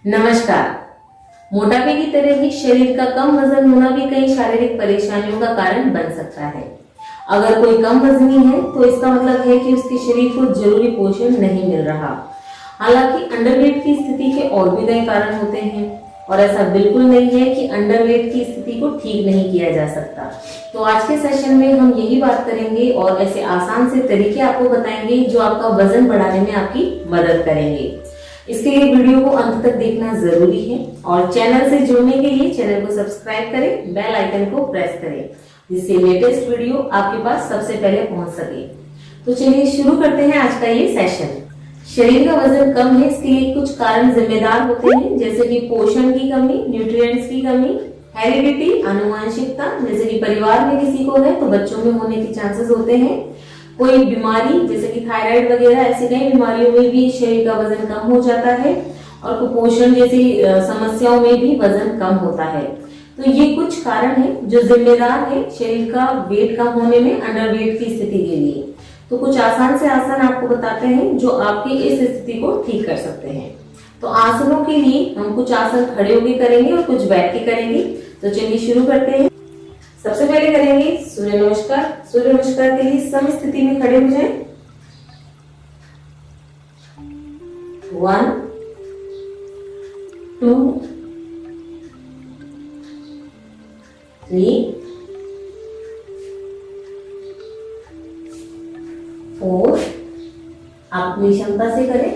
नमस्कार। मोटापे की तरह ही शरीर का कम वजन होना भी कई शारीरिक परेशानियों का कारण बन सकता है। अगर कोई कम वजनी है तो इसका मतलब है कि उसके शरीर को जरूरी पोषण नहीं मिल रहा। हालांकि अंडरवेट की स्थिति के और भी कई कारण होते हैं और ऐसा बिल्कुल नहीं है कि अंडरवेट की स्थिति को ठीक नहीं किया जा सकता। तो आज के सेशन में हम यही बात करेंगे और ऐसे आसान से तरीके आपको बताएंगे जो आपका वजन बढ़ाने में आपकी मदद करेंगे। इसके लिए वीडियो को अंत तक देखना जरूरी है और चैनल से जुड़ने के लिए चैनल को सब्सक्राइब करें, बेल आइकन को प्रेस करें जिससे लेटेस्ट वीडियो आपके पास सबसे पहले पहुंच सके। तो चलिए शुरू करते हैं आज का ये सेशन। शरीर का वजन कम है, इसके लिए कुछ कारण जिम्मेदार होते हैं जैसे कि पोषण की कमी, न्यूट्रिएंट्स की कमी, हेरिडिटी, आनुवंशिकता, जैसे कि परिवार में किसी को है तो बच्चों में होने के चांसेस होते हैं। कोई बीमारी जैसे कि थायराइड वगैरह, ऐसी कई बीमारियों में भी शरीर का वजन कम हो जाता है और कुपोषण जैसी समस्याओं में भी वजन कम होता है। तो ये कुछ कारण हैं जो जिम्मेदार है शरीर का वेट कम होने में, अंडरवेट की स्थिति के लिए। तो कुछ आसान से आसान आपको बताते हैं जो आपकी इस स्थिति को ठीक कर सकते हैं। तो आसनों के लिए हम कुछ आसन खड़े होकर करेंगे और कुछ बैठ के करेंगे। तो चलिए शुरू करते हैं। सबसे पहले करेंगे सूर्य नमस्कार। सूर्य नमस्कार के लिए सम स्थिति में खड़े हो जाएं। 1 2 3 4, आप अपनी क्षमता से करें।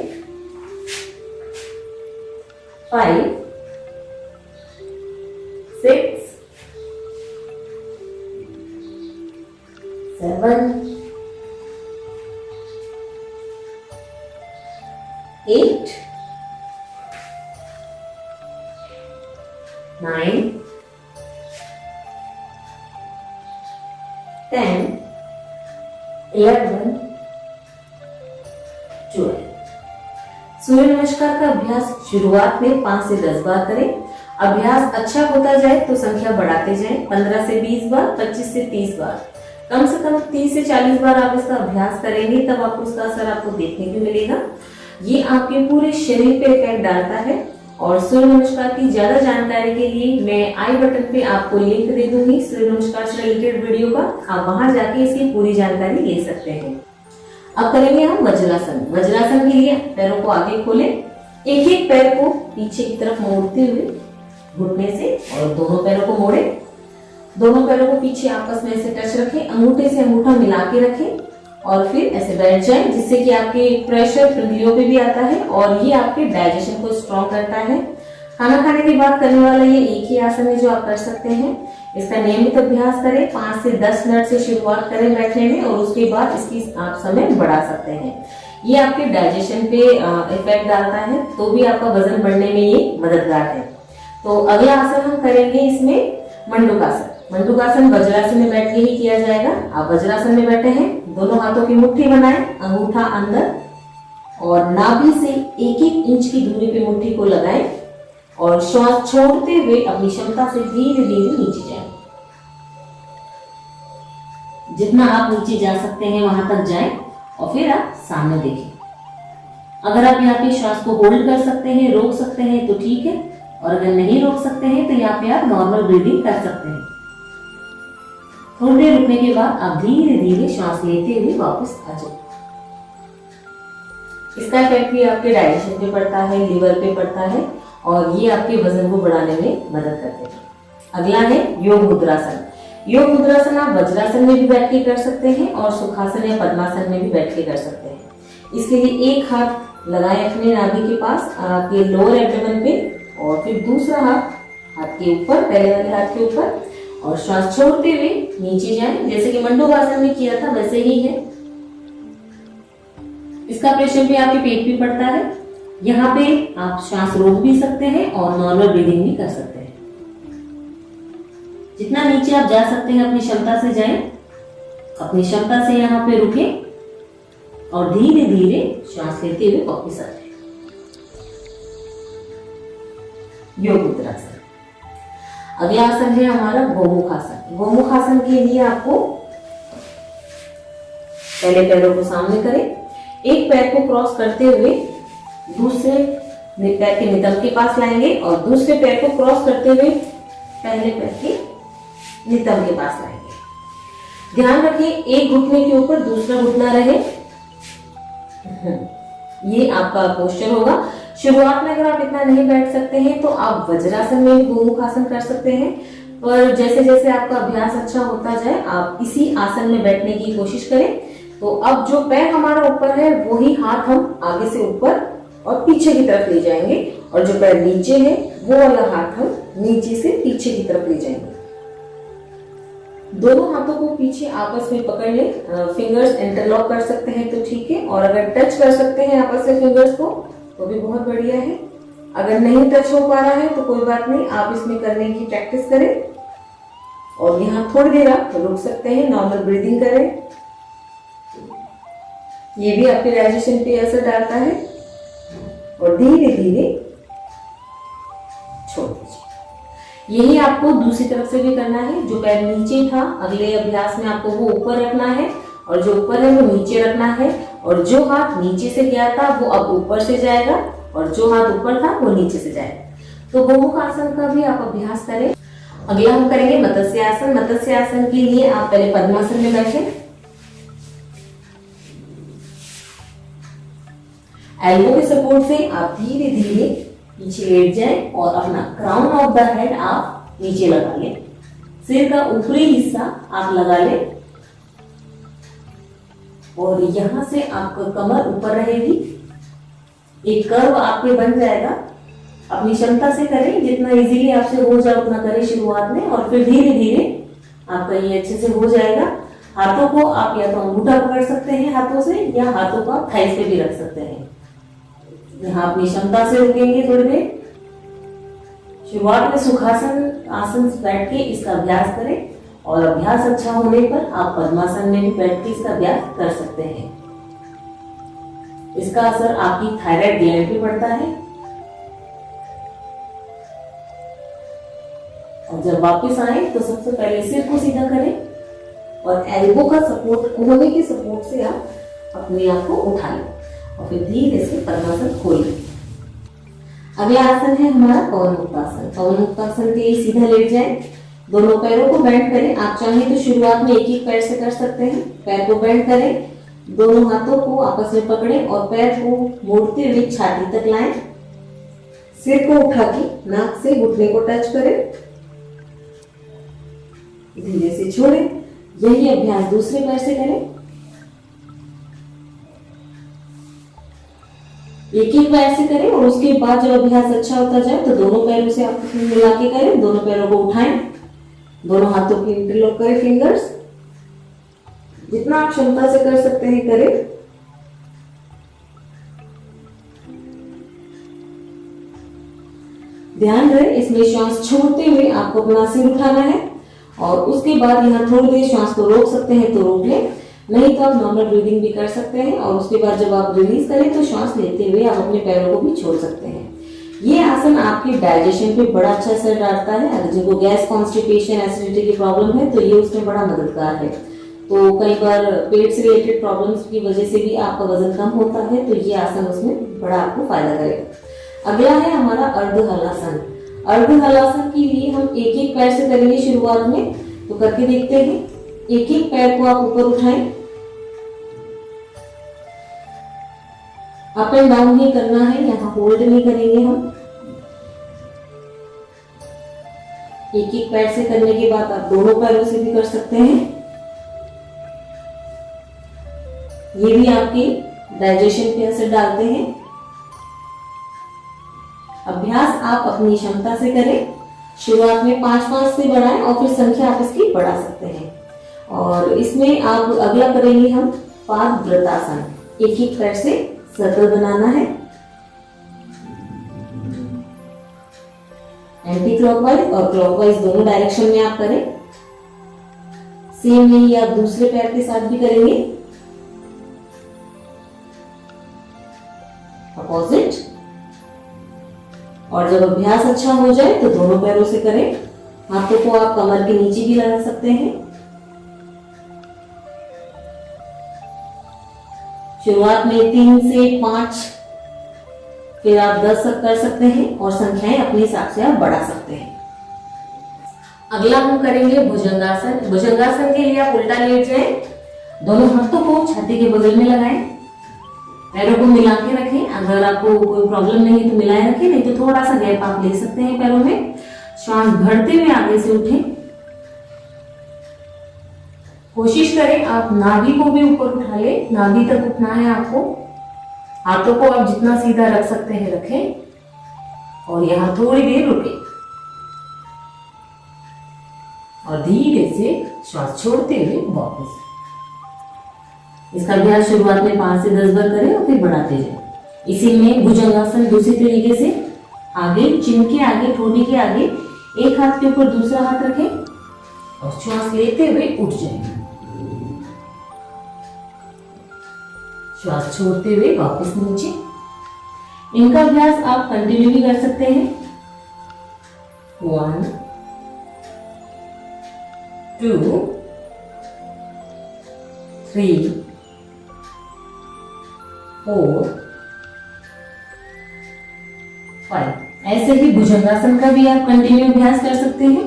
5 6 7 8 9 10 11 12। सूर्य नमस्कार का अभ्यास शुरुआत में 5 से 10 बार करें। अभ्यास अच्छा होता जाए तो संख्या बढ़ाते जाएं। 15 से 20 बार, 25 से 30 बार, कम से कम 30 से 40 बार आप इसका अभ्यास करेंगे तब आपको उसका असर आपको देखने को मिलेगा। ये आपके पूरे शरीर पे इफेक्ट डालता है। और सूर्य नमस्कार की ज्यादा जानकारी के लिए मैं आई बटन पे आपको लिंक दे दूंगी सूर्य नमस्कार से रिलेटेड वीडियो का, आप वहां जाके इसकी पूरी जानकारी ले सकते हैं। अब करेंगे हम वज्रासन। वज्रासन के लिए पैरों को आगे खोलें, एक एक पैर को पीछे की तरफ मोड़ते हुए घुटने से और दोनों पैरों को मोड़े। दोनों पैरों को पीछे आपस में ऐसे टच रखें, अंगूठे से अंगूठा मिला के रखें और फिर ऐसे बैठ जाएं जिससे कि आपके प्रेशर पिंडलियों पे भी आता है और ये आपके डाइजेशन को स्ट्रॉन्ग करता है। खाना खाने के बाद करने वाला ये एक ही आसन है जो आप कर सकते हैं। इसका नियमित अभ्यास करें। 5 से 10 मिनट से शुरुआत करें बैठने में और उसके बाद इसकी आप समय बढ़ा सकते हैं। ये आपके डाइजेशन पे इफेक्ट डालता है तो भी आपका वजन बढ़ने में ये मददगार है। तो अगला आसन हम करेंगे इसमें मंडूकासन। मंडूकासन वज्रासन में बैठ के ही किया जाएगा। आप वज्रासन में बैठे हैं, दोनों हाथों की मुट्ठी बनाएं, अंगूठा अंदर और नाभि से 1-1 इंच की दूरी पे मुट्ठी को लगाएं और श्वास छोड़ते हुए अपनी क्षमता से धीरे धीरे नीचे जाएं। जितना आप नीचे जा सकते हैं वहां तक जाएं और फिर आप सामने देखें। अगर आप यहाँ पे श्वास को होल्ड कर सकते हैं, रोक सकते हैं तो ठीक है, और अगर नहीं रोक सकते हैं तो यहाँ पे आप नॉर्मल ब्रीदिंग कर सकते हैं। थोड़ी देर रुकने के बाद आप धीरे धीरे श्वास लेते हुए वापस आ जाओ। इसका इफेक्ट भी आपके डाइजेशन पे पड़ता है, लिवर पे पड़ता है और ये आपके वजन को बढ़ाने में मदद करते हैं। अगला है योग मुद्रासन। योग मुद्रासन आप वज्रासन में भी बैठ के कर सकते हैं और सुखासन या पद्मासन में भी बैठ के कर सकते हैं। इसके लिए एक हाथ लगाएं अपने नाभि के पास, आपके लोअर एब्डोमेन पे, और फिर दूसरा हाथ के ऊपर, पहले वाले हाथ के ऊपर, और श्वास छोड़ते हुए नीचे जाएं जैसे कि मंडूकासन में किया था वैसे ही है। इसका प्रेशर भी आपके पेट पे पड़ता है। यहाँ पे आप श्वास रोक भी सकते हैं और नॉर्मल ब्रीदिंग भी कर सकते हैं। जितना नीचे आप जा सकते हैं अपनी क्षमता से जाएं, अपनी क्षमता से यहाँ पे रुकें और धीरे धीरे श्वास लेते हुए वापस आ जाएं। योग मुद्रासन। अगला आसन है हमारा गोमुखासन। गोमुखासन के लिए आपको पहले पैरों को सामने करें, एक पैर को क्रॉस करते हुए दूसरे पैर के नितंब के पास लाएंगे और दूसरे पैर को क्रॉस करते हुए पहले पैर के नितंब के पास लाएंगे। ध्यान रखें एक घुटने के ऊपर दूसरा घुटना रहे। ये आपका पोस्चर होगा। शुरुआत में अगर आप इतना नहीं बैठ सकते हैं तो आप वज्रासन में गोमुख आसन कर सकते हैं, पर जैसे जैसे आपका अभ्यास अच्छा होता जाए आप इसी आसन में बैठने की कोशिश करें। तो अब जो पैर हमारा ऊपर है वही हाथ हम आगे से ऊपर और पीछे की तरफ ले जाएंगे और जो पैर नीचे है वो वाला हाथ हम नीचे से पीछे की तरफ ले जाएंगे। दोनों हाथों को पीछे आपस में पकड़ ले, फिंगर्स इंटरलॉक कर सकते हैं तो ठीक है, और अगर टच कर सकते हैं आपस में फिंगर्स को तो भी बहुत बढ़िया है। अगर नहीं टच हो पा रहा है तो कोई बात नहीं, आप इसमें करने की प्रैक्टिस करें और यहाँ थोड़ी देर आप रुक सकते हैं, नॉर्मल ब्रीदिंग करें। ये भी आपके डाइजेशन पे असर डालता है और धीरे धीरे छोड़ दीजिए। यही आपको दूसरी तरफ से भी करना है। जो पैर नीचे था अगले अभ्यास में आपको वो ऊपर रखना है और जो ऊपर है वो नीचे रखना है, और जो हाथ नीचे से गया था वो अब ऊपर से जाएगा और जो हाथ ऊपर था वो नीचे से जाएगा। तो गोमुख आसन का भी आप अभ्यास करें। अगला हम करेंगे मत्स्य आसन। मत्स्य आसन के लिए आप पहले पद्मासन में बैठे, एल्बो के सपोर्ट से आप धीरे धीरे पीछे लेट जाएं और अपना क्राउन ऑफ द हेड आप नीचे लगा लें। सिर का ऊपरी हिस्सा आप लगा लें और यहां से आपका कमर ऊपर रहेगी। एक कर्व आपके बन जाएगा। अपनी क्षमता से करें, जितना इजीली आपसे हो जाए उतना करें शुरुआत में, और फिर धीरे धीरे आपका ये अच्छे से हो जाएगा। हाथों को आप या तो अंगूठा पकड़ सकते हैं हाथों से, या हाथों को आप थाइस पे भी रख सकते हैं। यहाँ अपनी क्षमता से रुकेंगे थोड़ी देर। शुरुआत में सुखासन आसन बैठ के इसका अभ्यास करें और अभ्यास अच्छा होने पर आप पद्मासन में भी बैठ के इसका अभ्यास कर सकते हैं। इसका असर आपकी थायराइड ग्लैंड पे पड़ता है। और जब वापस आए तो सबसे पहले सिर को सीधा करें और एल्बो का सपोर्ट, कोहनी के सपोर्ट से आप अपने आप को उठा लें और फिर धीरे से पद्मासन खोलें। अगला आसन है हमारा पवन मुक्तासन। पवन मुक्तासन के लिए सीधा लेट जाएं, दोनों पैरों को बेंड करें। आप चाहें तो शुरुआत में एक एक पैर से कर सकते हैं। पैर को बेंड करें, दोनों हाथों को आपस में पकड़ें और पैर को मोड़ते हुए छाती तक लाएं। सिर को उठा के नाक से घुटने को टच करें, धीरे से छोड़ें। यही अभ्यास दूसरे पैर से करें। एक एक पैर से करें और उसके बाद जब अभ्यास अच्छा होता जाए तो दोनों पैरों से आप मिला के करें। दोनों पैरों को उठाएं, दोनों हाथों की इंटरलॉक करें फिंगर्स। जितना आप क्षमता से कर सकते हैं करें। ध्यान रहे इसमें श्वास छोड़ते हुए आपको अपना सिर उठाना है और उसके बाद यहाँ थोड़ी देर श्वास को रोक सकते हैं तो रोक लें, नहीं तो आप नॉर्मल ब्रीदिंग भी कर सकते हैं। और उसके बाद जब आप रिलीज करें तो श्वास लेते हुए आप अपने पैरों को भी छोड़ सकते हैं। ये आसन आपके डाइजेशन पे बड़ा अच्छा असर डालता है। अगर जिनको गैस, कॉन्स्टिपेशन, एसिडिटी की प्रॉब्लम है तो ये उसमें बड़ा मददगार है। तो कई बार पेट से रिलेटेड प्रॉब्लम्स की वजह से भी आपका वजन कम होता है तो ये आसन उसमें बड़ा आपको फायदा करेगा। अगला है हमारा अर्ध हलासन। अर्ध हलासन के लिए हम एक एक पैर से करेंगे शुरुआत में, तो करके देखते हैं। एक एक पैर को आप ऊपर उठाएं, अप एंड डाउन ही करना है, यहाँ होल्ड नहीं करेंगे हम। एक एक पैर से करने के बाद आप दोनों पैरों से भी कर सकते हैं। ये भी आपके डाइजेशन पे असर डालते हैं। अभ्यास आप अपनी क्षमता से करें। शुरुआत में 5-5 से बढ़ाएं और फिर संख्या आप इसकी बढ़ा सकते हैं। और इसमें आप अगला करेंगे हम पादव्रतासन। एक एक पैर से सर्कल बनाना है, एंटी क्लॉकवाइज और क्लॉकवाइज दोनों डायरेक्शन में आप करें। सेम यही आप दूसरे पैर के साथ भी करेंगे, अपोजिट। और जब अभ्यास अच्छा हो जाए तो दोनों पैरों से करें। हाथों को आप कमर के नीचे भी लगा सकते हैं। शुरुआत में 3 से 5 फिर आप 10 तक कर सकते हैं और संख्याएं अपने हिसाब से आप बढ़ा सकते हैं। अगला हम करेंगे भुजंगासन। भुजंगासन के लिए आप उल्टा लेट जाएं, दोनों हाथों को छाती के बगल में लगाएं, पैरों को मिला के रखें। अगर आपको कोई प्रॉब्लम नहीं तो मिलाए रखें, नहीं तो थोड़ा सा गैप आप ले सकते हैं पैरों में। श्वास भरते हुए आगे से उठें। कोशिश करें आप नाभि को भी ऊपर उठा लें, नाभि तक उठना है आपको। हाथों को आप जितना सीधा रख सकते हैं रखें और यहां थोड़ी देर रुकें और धीरे से श्वास छोड़ते हुए वापस। इसका अभ्यास शुरुआत में 5 से 10 बार करें और फिर बढ़ाते जाएं। इसी में भुजंगासन दूसरी तरीके से आगे, चिन के आगे, ठोड़ी के आगे एक हाथ के ऊपर दूसरा हाथ रखें और श्वास लेते हुए उठ जाएं। श्वास छोड़ते हुए वापस नीचे। इनका अभ्यास आप कंटिन्यू भी कर सकते हैं। 1 2 3 4 5। ऐसे ही भुजंगासन का भी आप कंटिन्यू अभ्यास कर सकते हैं।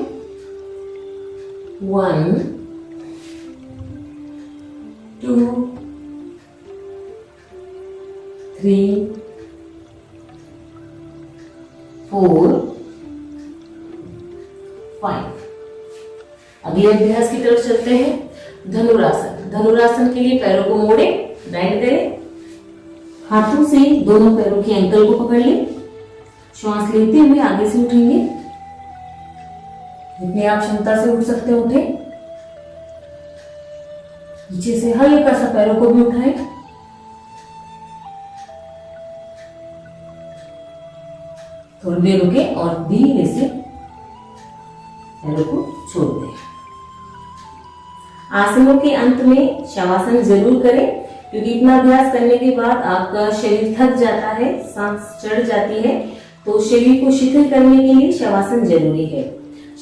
1 2 3 4 5। अगले अभ्यास की तरफ चलते हैं। धनुरासन। धनुरासन के लिए पैरों को मोड़े, बेंड करें, हाथों से दोनों पैरों की एंकल को पकड़ लें। श्वास लेते हुए आगे से उठेंगे, जितनी आप क्षमता से उठ सकते हैं उठे। नीचे से हल्का सा पैरों को भी उठाएं। थोड़ी देर रुके और धीरे से पैरों को छोड़ दें। आसनों के अंत में शवासन जरूर करें, क्योंकि इतना अभ्यास करने के बाद आपका शरीर थक जाता है, सांस चढ़ जाती है, तो शरीर को शिथिल करने के लिए शवासन जरूरी है।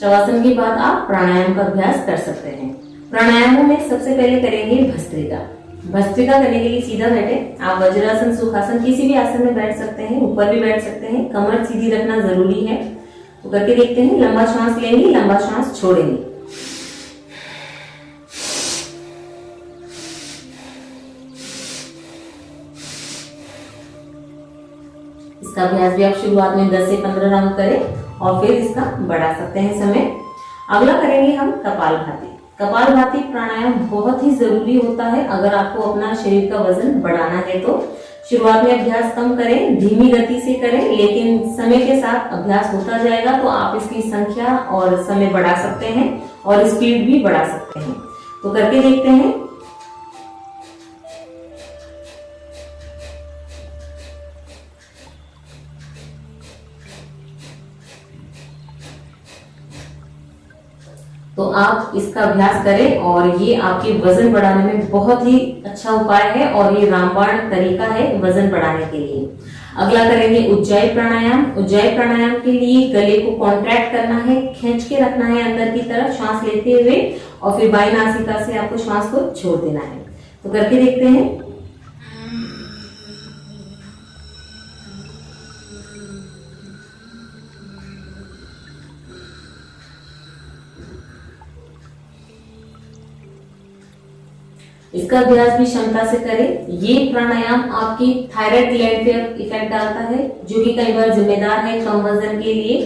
शवासन के बाद आप प्राणायाम का अभ्यास कर सकते हैं। प्राणायामों में सबसे पहले करेंगे भस्त्रिका। भस्त्रिका करने के लिए सीधा बैठे। आप वज्रासन, सुखासन, किसी भी आसन में बैठ सकते हैं, ऊपर भी बैठ सकते हैं। कमर सीधी रखना जरूरी है, तो करके देखते हैं। लंबा श्वास लेंगे, लंबा श्वास छोड़ेंगे। इसका अभ्यास भी आप शुरुआत में 10 से 15 राउंड करें और फिर इसका बढ़ा सकते हैं समय। अगला करेंगे हम कपालभाति। कपालभाति प्राणायाम बहुत ही जरूरी होता है अगर आपको अपना शरीर का वजन बढ़ाना है तो। शुरुआत में अभ्यास कम करें, धीमी गति से करें, लेकिन समय के साथ अभ्यास होता जाएगा तो आप इसकी संख्या और समय बढ़ा सकते हैं और स्पीड भी बढ़ा सकते हैं। तो करके देखते हैं। तो आप इसका अभ्यास करें और ये आपके वजन बढ़ाने में बहुत ही अच्छा उपाय है और ये रामबाण तरीका है वजन बढ़ाने के लिए। अगला करेंगे उज्जाई प्राणायाम। उज्जाई प्राणायाम के लिए गले को कॉन्ट्रैक्ट करना है, खींच के रखना है अंदर की तरफ श्वास लेते हुए और फिर बाई नासिका से आपको श्वास को छोड़ देना है। तो करके देखते हैं। इसका अभ्यास भी क्षमता से करें। ये प्राणायाम आपकी थायराइड ग्लैंड पे इफेक्ट डालता है, जो कि कई बार जिम्मेदार है कम वजन के लिए,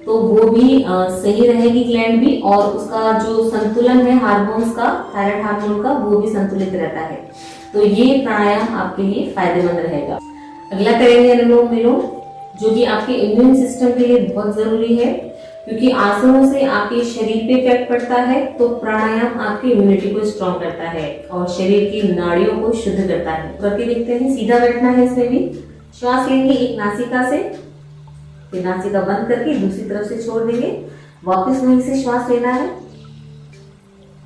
तो वो भी सही रहेगी ग्लैंड भी, और उसका जो संतुलन है हार्मोन्स का, थायराइड हार्मोन का, वो भी संतुलित रहता है। तो ये प्राणायाम आपके लिए फायदेमंद रहेगा। अगला करेंगे अनुलोम विलोम, जो कि आपके इम्यून सिस्टम के लिए बहुत जरूरी है, क्योंकि आसनों से आपके शरीर पे इफेक्ट पड़ता है, तो प्राणायाम आपकी इम्यूनिटी को स्ट्रॉन्ग करता है और शरीर की नाड़ियों को शुद्ध करता है। करके देखते हैं। सीधा बैठना है, इसमें भी श्वास लेंगे एक नासिका से, फिर नासिका बंद करके दूसरी तरफ से छोड़ देंगे, वापस वहीं से श्वास लेना है,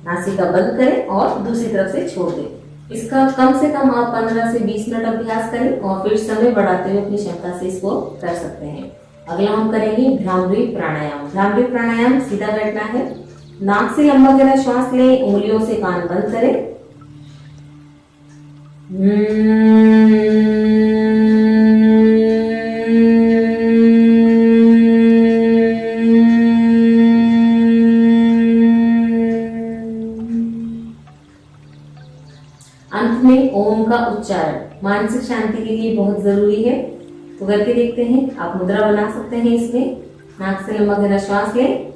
नासिका बंद करें और दूसरी तरफ से छोड़ दें। इसका कम से कम आप 15 से 20 मिनट अभ्यास करें और फिर समय बढ़ाते हुए अपनी क्षमता से इसको कर सकते हैं। अगला हम करेंगे भ्रामरी प्राणायाम। भ्रामरी प्राणायाम सीधा बैठना है, नाक से लंबा गहरा श्वास लें, उंगलियों से कान बंद करें, का उच्चारण मानसिक शांति के लिए बहुत जरूरी है। तो करके देखते हैं। आप मुद्रा बना सकते हैं इसमें। नाक से लंबा गहरा श्वास लें।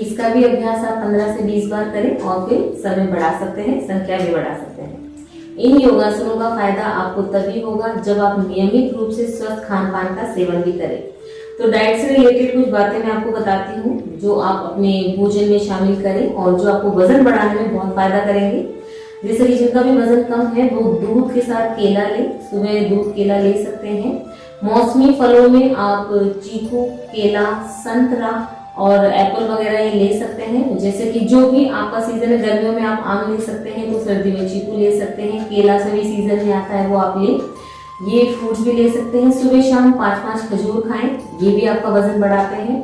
इसका भी अभ्यास आप 15 से 20 बार करें और फिर समय बढ़ा सकते हैं, संख्या भी बढ़ा सकते हैं। इन योगासनों का फायदा आपको तभी होगा जब आप नियमित रूप से स्वस्थ खान पान का सेवन भी करें। तो डाइट से रिलेटेड कुछ बातें मैं आपको बताती हूँ जो आप अपने भोजन में शामिल करें और जो आपको वजन बढ़ाने में बहुत फायदा करेंगे। जैसे कि जिनका भी वजन कम है वो दूध के साथ केला ले, सुबह दूध केला ले सकते हैं। मौसमी फलों में आप चीकू, केला, संतरा और एप्पल वगैरह ये ले सकते हैं। जैसे कि जो भी आपका सीजन है, गर्मियों में आप आम ले सकते हैं तो सर्दी में चीकू ले सकते हैं। केला सभी सीजन में आता है वो आप ले। ये फ्रूट्स भी ले सकते हैं। सुबह शाम 5-5 खजूर खाएं, ये भी आपका वजन बढ़ाते हैं।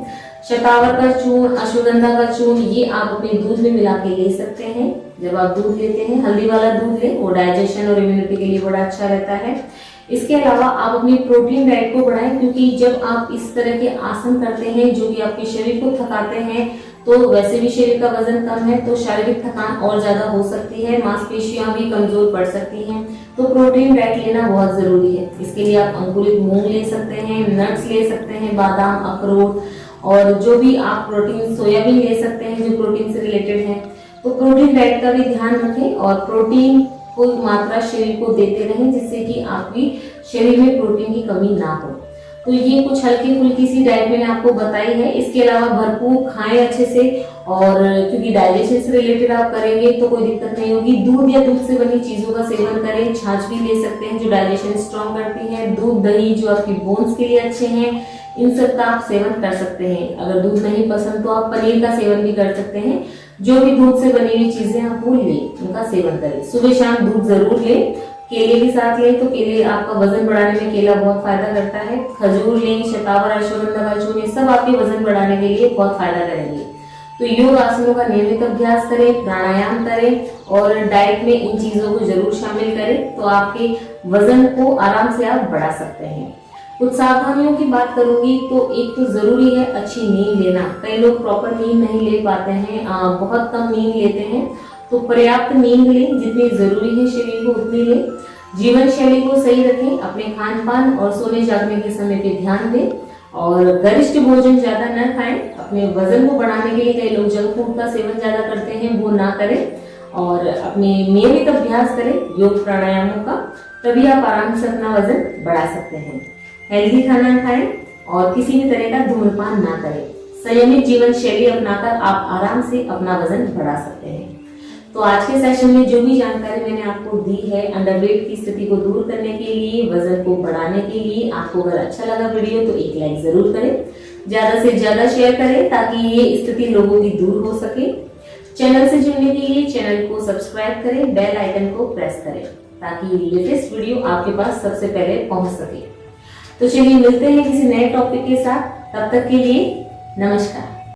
शतावर का चूर्ण, अश्वगंधा का चूर्ण ये आप अपने दूध में मिला के ले सकते हैं। जब आप दूध लेते हैं हल्दी वाला दूध लें, वो डाइजेशन और इम्यूनिटी के लिए बड़ा अच्छा रहता है। इसके अलावा आप अपनी प्रोटीन डाइट को बढ़ाएं, क्योंकि जब आप इस तरह के आसन करते हैं जो कि आपके शरीर को थकाते हैं, तो वैसे भी शरीर का वजन कम है तो शारीरिक थकान और ज्यादा हो सकती है, मांसपेशियां भी कमजोर पड़ सकती हैं। तो प्रोटीन डाइट लेना बहुत जरूरी है। इसके लिए आप अंकुरित मूंग ले सकते हैं, नट्स ले सकते हैं, बादाम, अखरोट और जो भी आप प्रोटीन, सोयाबीन ले सकते हैं जो प्रोटीन से रिलेटेड है। तो प्रोटीन डाइट का भी ध्यान रखें और प्रोटीन को मात्रा शरीर को देते रहें जिससे कि आपकी शरीर में प्रोटीन की कमी ना हो। तो ये कुछ हल्की फुल्की सी डाइट मैंने आपको बताई है। इसके अलावा भरपूर खाएं अच्छे से, और क्योंकि डाइजेशन से रिलेटेड आप करेंगे तो कोई दिक्कत नहीं होगी। दूध या दूध से बनी चीजों का सेवन करें। छाछ भी ले सकते हैं जो डाइजेशन स्ट्रॉन्ग करती है। दूध, दही जो आपकी बोन्स के लिए अच्छे हैं, इन सब का आप सेवन कर सकते हैं। अगर दूध नहीं पसंद तो आप पनीर का सेवन भी कर सकते हैं। जो भी दूध से बनी हुई चीजें आप वो लें, उनका सेवन करें। सुबह शाम दूध जरूर लें। केले भी साथ लें, तो केले आपका वजन बढ़ाने में केला बहुत फायदा करता है। खजूर लें, शतावर, अश्वगंधा का चूर्ण, ये सब आपके वजन बढ़ाने के लिए बहुत फायदा करेंगे। तो योग आसनों का नियमित अभ्यास करें, प्राणायाम करें और डाइट में इन चीजों को जरूर शामिल करें, तो आपके वजन को आराम से आप बढ़ा सकते हैं। कुछ सावधानियों की बात करूंगी तो एक तो जरूरी है अच्छी नींद लेना। कई लोग प्रॉपर नींद नहीं ले पाते हैं, बहुत कम नींद लेते हैं। तो पर्याप्त नींद लें, जितनी जरूरी है शरीर को उतनी लें। जीवन शैली को सही रखें, अपने खान पान और सोने जागने के समय पे ध्यान दें और गरिष्ठ भोजन ज्यादा न खाएं। अपने वजन को बढ़ाने के लिए कई लोग जंक फूड का सेवन ज्यादा करते हैं, वो ना करें और अपने नियमित अभ्यास करें योग प्राणायामों का, तभी आप आराम से अपना वजन बढ़ा सकते हैं। हेल्दी खाना खाएं और किसी भी तरह का धूम्रपान ना करें। संयमित जीवन शैली अपनाकर आप आराम से अपना वजन बढ़ा सकते हैं। तो आज के सेशन में जो भी जानकारी मैंने आपको दी है अंडरवेट की स्थिति को दूर करने के लिए, वजन को बढ़ाने के लिए, आपको अगर अच्छा लगा वीडियो तो एक लाइक जरूर करें, ज्यादा से ज्यादा शेयर करें ताकि ये स्थिति लोगों की दूर हो सके। चैनल से जुड़ने के लिए चैनल को सब्सक्राइब करें, बेल आइकन को प्रेस करें ताकि लेटेस्ट वीडियो आपके पास सबसे पहले पहुंच सके। तो चलिए मिलते हैं किसी नए टॉपिक के साथ, तब तक के लिए नमस्कार।